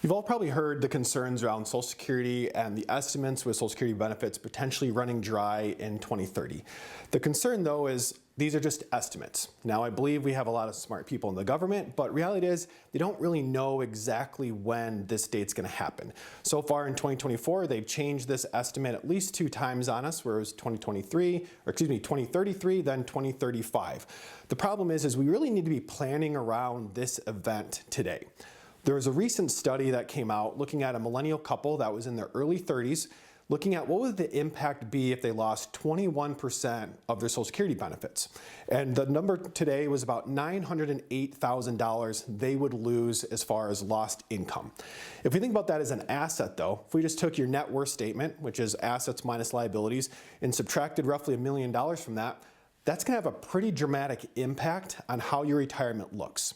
You've all probably heard the concerns around Social Security and the estimates with Social Security benefits potentially running dry in 2030. The concern though is these are just estimates. Now I believe we have a lot of smart people in the government, but reality is they don't really know exactly when this date's going to happen. So far in 2024, they've changed this estimate at least 2 times on us, where it was 2033, then 2035. The problem is we really need to be planning around this event today. There was a recent study that came out looking at a millennial couple that was in their early 30s, looking at what would the impact be if they lost 21% of their Social Security benefits. And the number today was about $908,000 they would lose as far as lost income. If we think about that as an asset though, if we just took your net worth statement, which is assets minus liabilities, and subtracted roughly $1 million from that, that's going to have a pretty dramatic impact on how your retirement looks.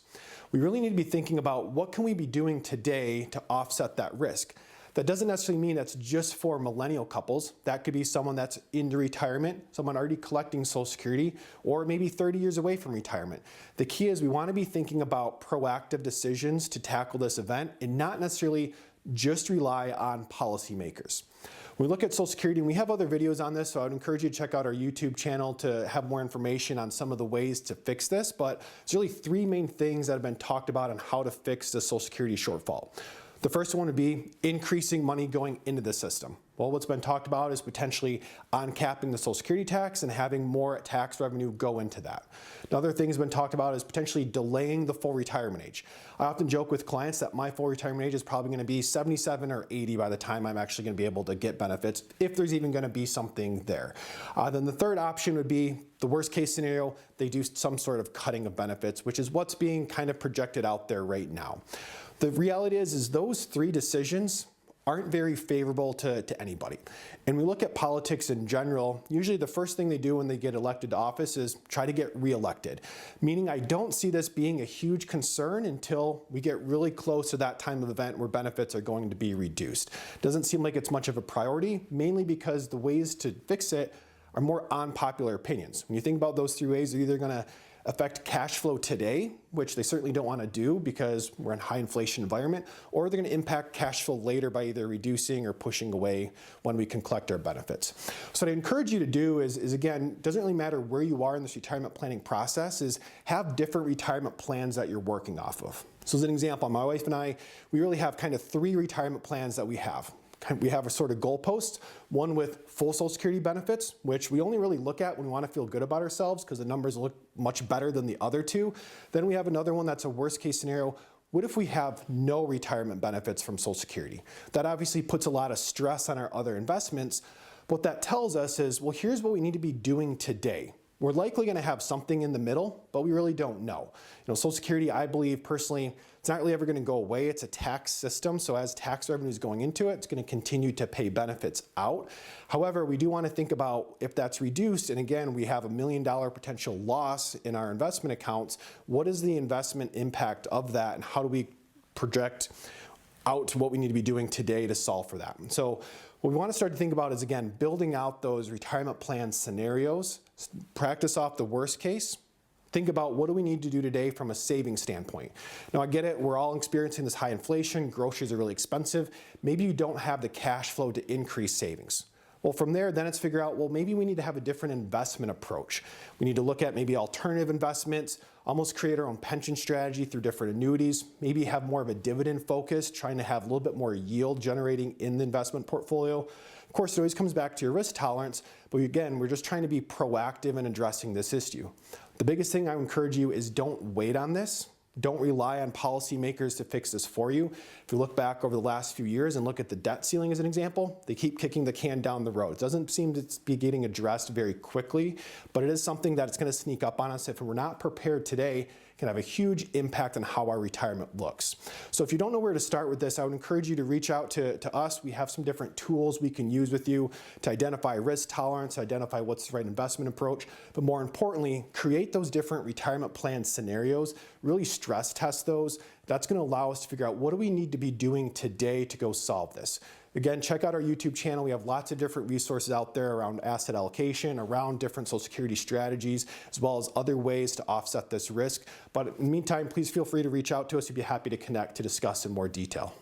We really need to be thinking about what can we be doing today to offset that risk. That doesn't necessarily mean that's just for millennial couples. That could be someone that's into retirement, someone already collecting Social Security, or maybe 30 years away from retirement. The key is we want to be thinking about proactive decisions to tackle this event and not necessarily just rely on policymakers. We look at Social Security, and we have other videos on this, so I would encourage you to check out our YouTube channel to have more information on some of the ways to fix this, but there's really 3 main things that have been talked about on how to fix the Social Security shortfall. The first one would be increasing money going into the system. Well, what's been talked about is potentially uncapping the Social Security tax and having more tax revenue go into that. Another thing that's been talked about is potentially delaying the full retirement age. I often joke with clients that my full retirement age is probably going to be 77 or 80 by the time I'm actually going to be able to get benefits, if there's even going to be something there. Then the third option would be the worst case scenario, they do some sort of cutting of benefits, which is what's being kind of projected out there right now. The reality is those 3 decisions aren't very favorable to anybody. And we look at politics in general, usually the first thing they do when they get elected to office is try to get reelected. Meaning I don't see this being a huge concern until we get really close to that time of event where benefits are going to be reduced. Doesn't seem like it's much of a priority, mainly because the ways to fix it are more unpopular opinions. When you think about those 3 ways, they're either going to affect cash flow today, which they certainly don't want to do because we're in a high inflation environment, or they're going to impact cash flow later by either reducing or pushing away when we can collect our benefits. So what I encourage you to do is again, it doesn't really matter where you are in this retirement planning process, is have different retirement plans that you're working off of. So as an example, my wife and I, we really have kind of 3 retirement plans that we have. We have a sort of goalpost, one with full Social Security benefits, which we only really look at when we want to feel good about ourselves because the numbers look much better than the other 2. Then we have another one that's a worst case scenario. What if we have no retirement benefits from Social Security? That obviously puts a lot of stress on our other investments. What that tells us is, well, here's what we need to be doing today. We're likely going to have something in the middle, but we really don't know. Social Security, I believe personally, it's not really ever going to go away. It's a tax system, so as tax revenue is going into it, it's going to continue to pay benefits out. However, we do want to think about if that's reduced, and again, we have $1 million potential loss in our investment accounts, what is the investment impact of that, and how do we project out to what we need to be doing today to solve for that? And so what we want to start to think about is, again, building out those retirement plan scenarios, practice off the worst case, think about what do we need to do today from a savings standpoint. Now I get it, we're all experiencing this high inflation, groceries are really expensive, maybe you don't have the cash flow to increase savings. Well, from there, then it's figure out, well, maybe we need to have a different investment approach. We need to look at maybe alternative investments, almost create our own pension strategy through different annuities, maybe have more of a dividend focus, trying to have a little bit more yield generating in the investment portfolio. Of course, it always comes back to your risk tolerance, but again, we're just trying to be proactive in addressing this issue. The biggest thing I would encourage you is don't wait on this. Don't rely on policymakers to fix this for you. If you look back over the last few years and look at the debt ceiling as an example, they keep kicking the can down the road. It doesn't seem to be getting addressed very quickly, but it is something that it's going to sneak up on us if we're not prepared today. Can have a huge impact on how our retirement looks. So if you don't know where to start with this, I would encourage you to reach out to us. We have some different tools we can use with you to identify risk tolerance, identify what's the right investment approach, but more importantly, create those different retirement plan scenarios, really stress test those. That's going to allow us to figure out what do we need to be doing today to go solve this. Again, check out our YouTube channel. We have lots of different resources out there around asset allocation, around different Social Security strategies, as well as other ways to offset this risk. But in the meantime, please feel free to reach out to us. We'd be happy to connect to discuss in more detail.